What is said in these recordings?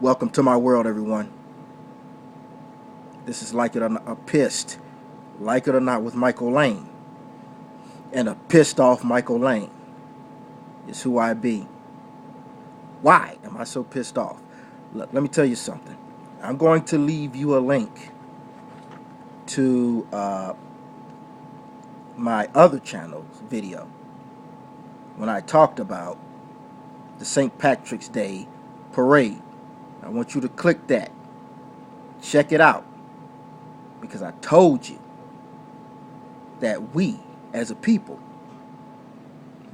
Welcome to my world, everyone. This is Like It or Not, Pissed, Like It or Not with Michael Lane. And a pissed off Michael Lane is who I be. Why am I so pissed off? Look, let me tell you something. I'm going to leave you a link to my other channel's video when I talked about the St. Patrick's Day parade. I want you to click that. Check it out. Because I told you that we, as a people,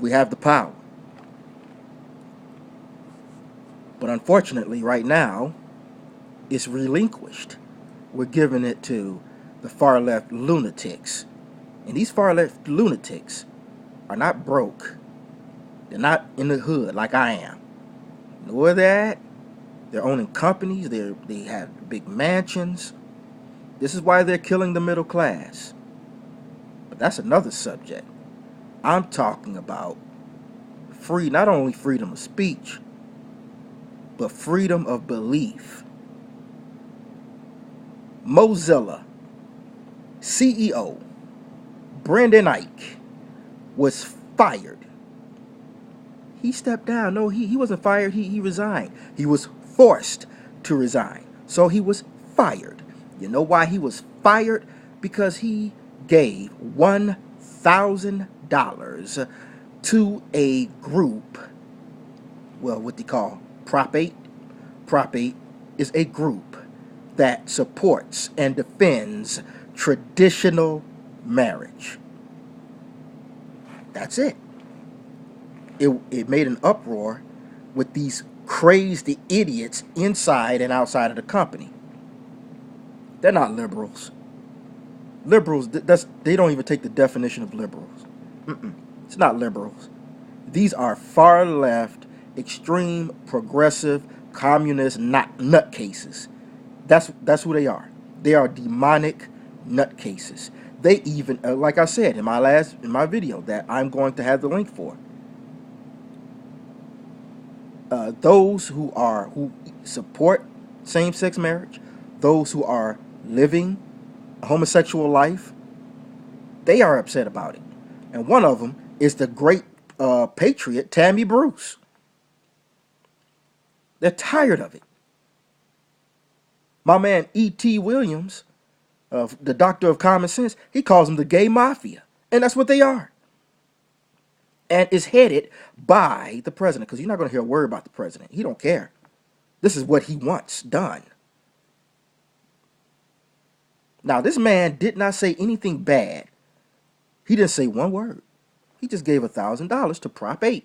we have the power. But unfortunately, right now, it's relinquished. We're giving it to the far-left lunatics. And these far-left lunatics are not broke. They're not in the hood like I am. You know where they're at? They're owning companies. They have big mansions. This is why they're killing the middle class. But that's another subject. I'm talking about not only freedom of speech, but freedom of belief. Mozilla CEO Brendan Eich was fired. He stepped down. No, he wasn't fired. He resigned. He was forced to resign. So he was fired. You know why he was fired? Because he gave $1,000 to a group, well, what they call Prop 8. Prop 8 is a group that supports and defends traditional marriage. That's it. It made an uproar with these crazy idiots inside and outside of the company. They're not liberals. Liberals, they don't even take the definition of liberals. It's not liberals. These are far left, extreme, progressive, communist nutcases. That's who they are. They are demonic nutcases. They even, like I said in my video that I'm going to have the link for, those who support same-sex marriage, those who are living a homosexual life, they are upset about it. And one of them is the great patriot Tammy Bruce. They're tired of it. My man E.T. Williams, the doctor of common sense, he calls them the gay mafia. And that's what they are. And is headed by the president, because you're not going to hear a word about the president. He don't care. This is what he wants done. Now, this man did not say anything bad. He didn't say one word. He just gave $1,000 to Prop 8.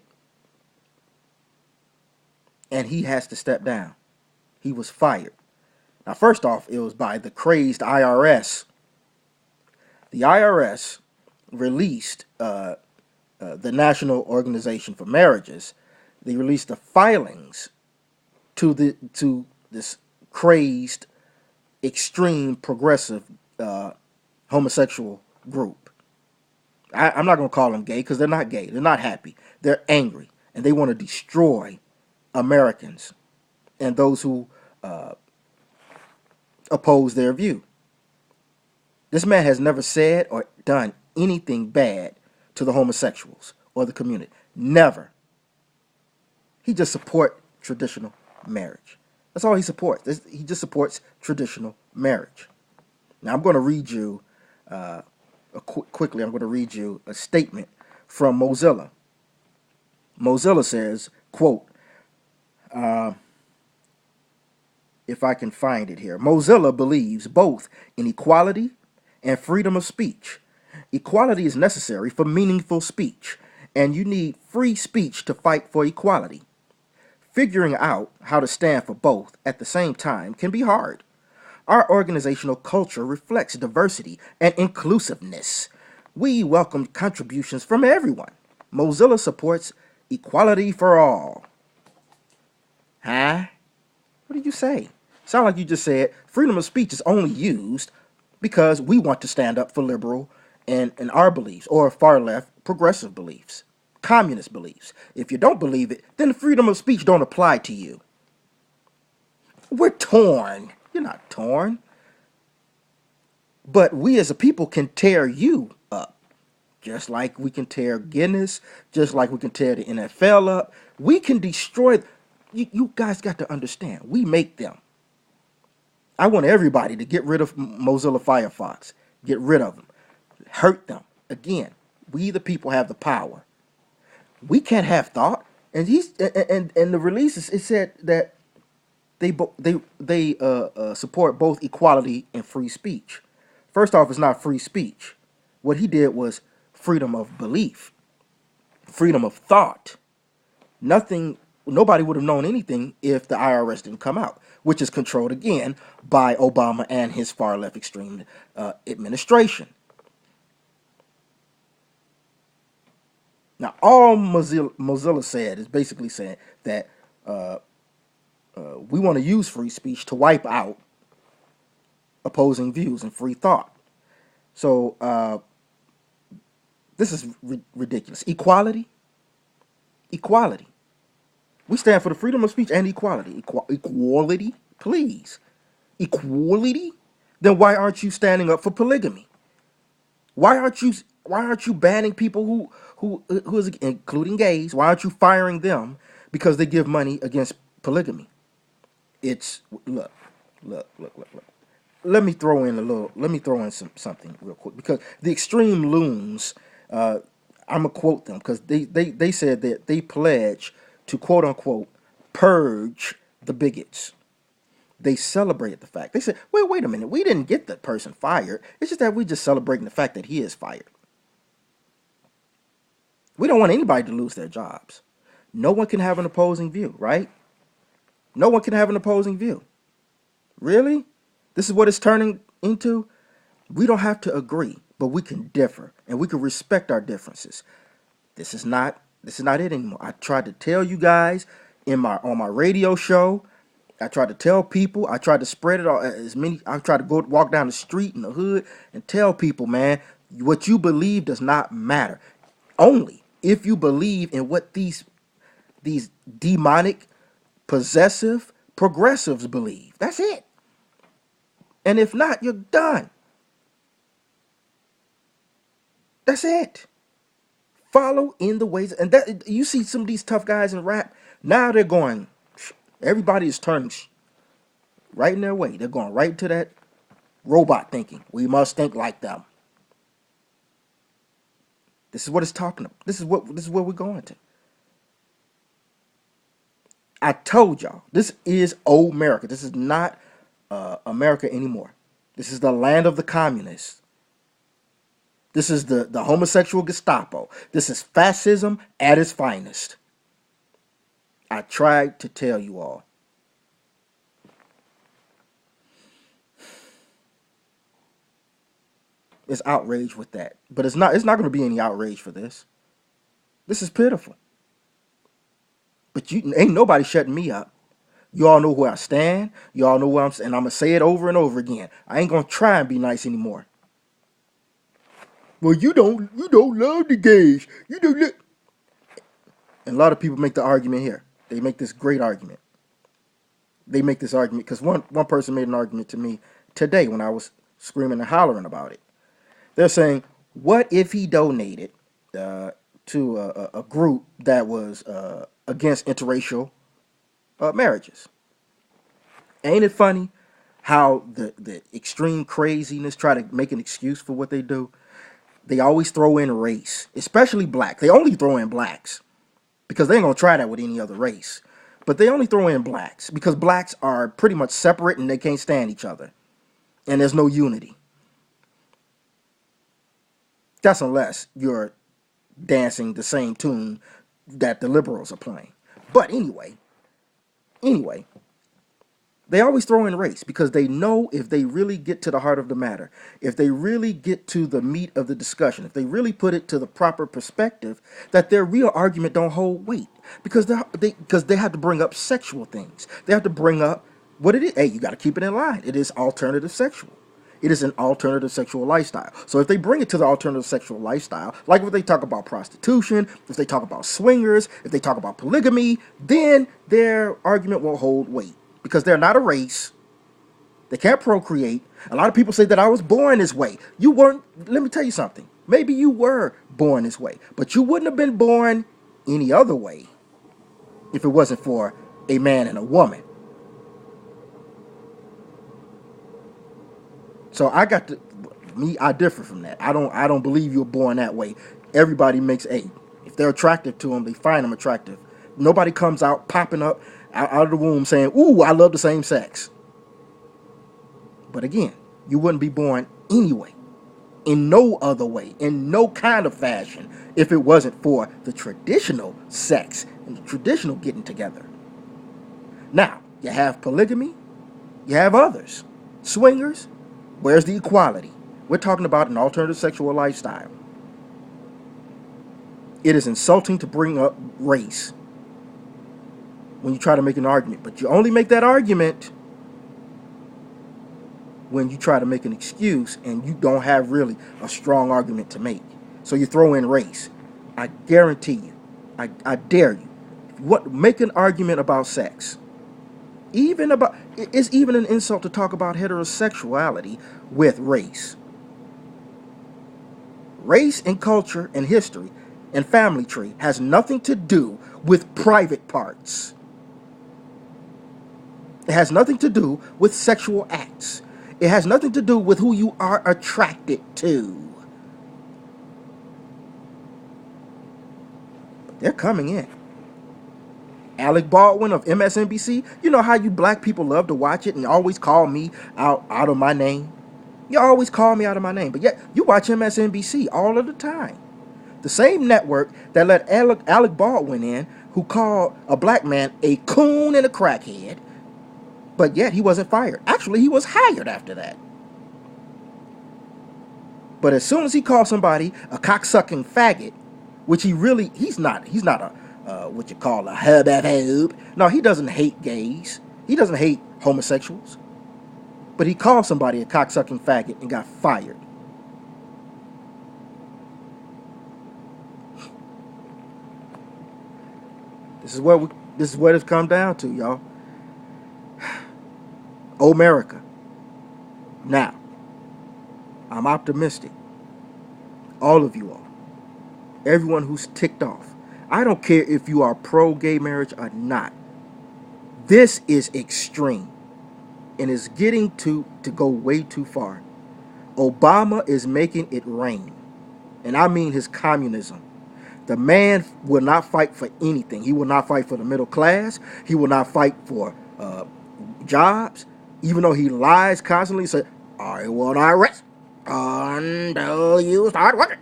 And he has to step down. He was fired. Now, first off, it was by the crazed IRS. The IRS released the National Organization for Marriages. They released the filings to this crazed, extreme, progressive homosexual group. I'm not going to call them gay because they're not gay. They're not happy. They're angry. And they want to destroy Americans and those who oppose their view. This man has never said or done anything bad to the homosexuals or the community. Never. He just supports traditional marriage. That's all he supports. He just supports traditional marriage. Now I'm going to read you quickly. I'm going to read you a statement from Mozilla. Mozilla says, quote, if I can find it here. Mozilla believes both in equality and freedom of speech. Equality is necessary for meaningful speech, and you need free speech to fight for equality. Figuring out how to stand for both at the same time can be hard. Our organizational culture reflects diversity and inclusiveness. We welcome contributions from everyone. Mozilla supports equality for all. Huh? What did you say? Sound like you just said freedom of speech is only used because we want to stand up for liberal and our beliefs, or far left progressive beliefs, communist beliefs. If you don't believe it, then the freedom of speech don't apply to you. We're torn. You're not torn. But we as a people can tear you up. Just like we can tear Guinness, just like we can tear the NFL up. We can destroy. You guys got to understand. We make them. I want everybody to get rid of Mozilla Firefox. Get rid of them. Hurt them. Again, we the people have the power. We can't have thought. And the releases, it said that they support both equality and free speech. First off, it's not free speech. What he did was freedom of belief, freedom of thought. Nobody would have known anything if the IRS didn't come out, which is controlled again by Obama and his far left extreme administration. Now, all Mozilla said is basically saying that we want to use free speech to wipe out opposing views and free thought. So this is ridiculous. Equality. We stand for the freedom of speech and equality. Equality, please. Equality? Then why aren't you standing up for polygamy? Why aren't you banning people who is including gays? Why aren't you firing them because they give money against polygamy? It's look. Let me throw in something real quick, because the extreme loons, I'm gonna quote them because they said that they pledge to quote unquote purge the bigots. They celebrated the fact. They said, wait a minute, we didn't get the person fired. It's just that we're just celebrating the fact that he is fired. We don't want anybody to lose their jobs. No one can have an opposing view, right? No one can have an opposing view. Really? This is what it's turning into? We don't have to agree, but we can differ, and we can respect our differences. This is not it anymore. I tried to tell you guys on my radio show. I tried to tell people. I tried to spread it all I tried to go walk down the street in the hood and tell people, man, what you believe does not matter. Only if you believe in what these demonic, possessive progressives believe. That's it. And if not, you're done. That's it. Follow in the ways, and that you see some of these tough guys in rap. Now they're going. Everybody is turning right in their way. They're going right to that robot thinking. We must think like them. This is what it's talking about. This is where we're going to. I told y'all, this is old America. This is not America anymore. This is the land of the communists. This is the homosexual Gestapo. This is fascism at its finest. I tried to tell you all. It's outrage with that. But it's not going to be any outrage for this. This is pitiful. But ain't nobody shutting me up. You all know where I stand. You all know where and I'm going to say it over and over again. I ain't going to try and be nice anymore. Well, you don't love the gays. You don't look. And a lot of people make the argument here. They make this great argument. They make this argument because one person made an argument to me today when I was screaming and hollering about it. They're saying, what if he donated to a group that was against interracial marriages? Ain't it funny how the extreme craziness try to make an excuse for what they do? They always throw in race, especially black. They only throw in blacks because they ain't going to try that with any other race. But they only throw in blacks because blacks are pretty much separate and they can't stand each other. And there's no unity. That's unless you're dancing the same tune that the liberals are playing. But anyway, they always throw in race because they know if they really get to the heart of the matter, if they really get to the meat of the discussion, if they really put it to the proper perspective, that their real argument don't hold weight because they have to bring up sexual things. They have to bring up what it is. Hey, you got to keep it in line. It is alternative sexual. It is an alternative sexual lifestyle. So if they bring it to the alternative sexual lifestyle, like if they talk about prostitution, if they talk about swingers, if they talk about polygamy, then their argument will hold weight. because they're not a race. They can't procreate. A lot of people say that I was born this way. You weren't. Let me tell you something. Maybe you were born this way, but you wouldn't have been born any other way if it wasn't for a man and a woman. So I differ from that. I don't believe you were born that way. Everybody makes if they're attractive to them, they find them attractive. Nobody comes out popping up out of the womb saying, "Ooh, I love the same sex." But again, you wouldn't be born anyway, in no other way, in no kind of fashion, if it wasn't for the traditional sex and the traditional getting together. Now, you have polygamy, you have others. Swingers, where's the equality? We're talking about an alternative sexual lifestyle. It is insulting to bring up race when you try to make an argument, but you only make that argument when you try to make an excuse and you don't have really a strong argument to make. So you throw in race. I guarantee you, I dare you, make an argument about sex. It's even an insult to talk about heterosexuality with race. Race and culture and history and family tree has nothing to do with private parts. It has nothing to do with sexual acts. It has nothing to do with who you are attracted to. They're coming in. Alec Baldwin of MSNBC. You know how you black people love to watch it and always call me out of my name? You always call me out of my name. But yet, you watch MSNBC all of the time. The same network that let Alec Baldwin in, who called a black man a coon and a crackhead, but yet he wasn't fired. Actually, he was hired after that. But as soon as he called somebody a cocksucking faggot, which he's not a what you call a hub. No, he doesn't hate gays. He doesn't hate homosexuals. But he called somebody a cocksucking faggot and got fired. This is what it's come down to, y'all. Oh, America. Now, I'm optimistic. All of you all. Everyone who's ticked off. I don't care if you are pro-gay marriage or not. This is extreme. And it's getting to go way too far. Obama is making it rain. And I mean his communism. The man will not fight for anything. He will not fight for the middle class. He will not fight for jobs. Even though he lies constantly, say, I will not rest until you start working.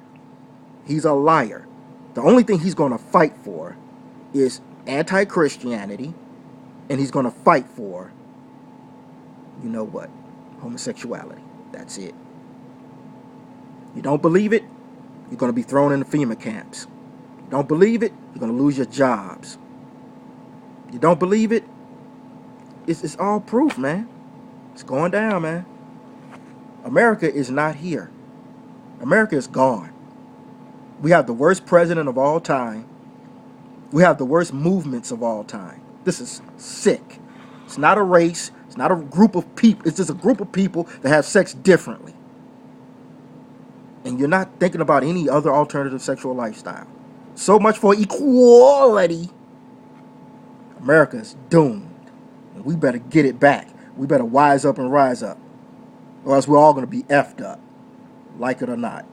He's a liar. The only thing he's going to fight for is anti-Christianity, and he's going to fight for, you know what, homosexuality. That's it. You don't believe it, you're going to be thrown in the FEMA camps. You don't believe it, you're going to lose your jobs. You don't believe it, it's all proof, man. It's going down, man. America is not here. America is gone. We have the worst president of all time. We have the worst movements of all time. This is sick. It's not a race. It's not a group of people. It's just a group of people that have sex differently. And you're not thinking about any other alternative sexual lifestyle. So much for equality. America is doomed. And we better get it back. We better wise up and rise up. Or else we're all going to be effed up. Like it or not.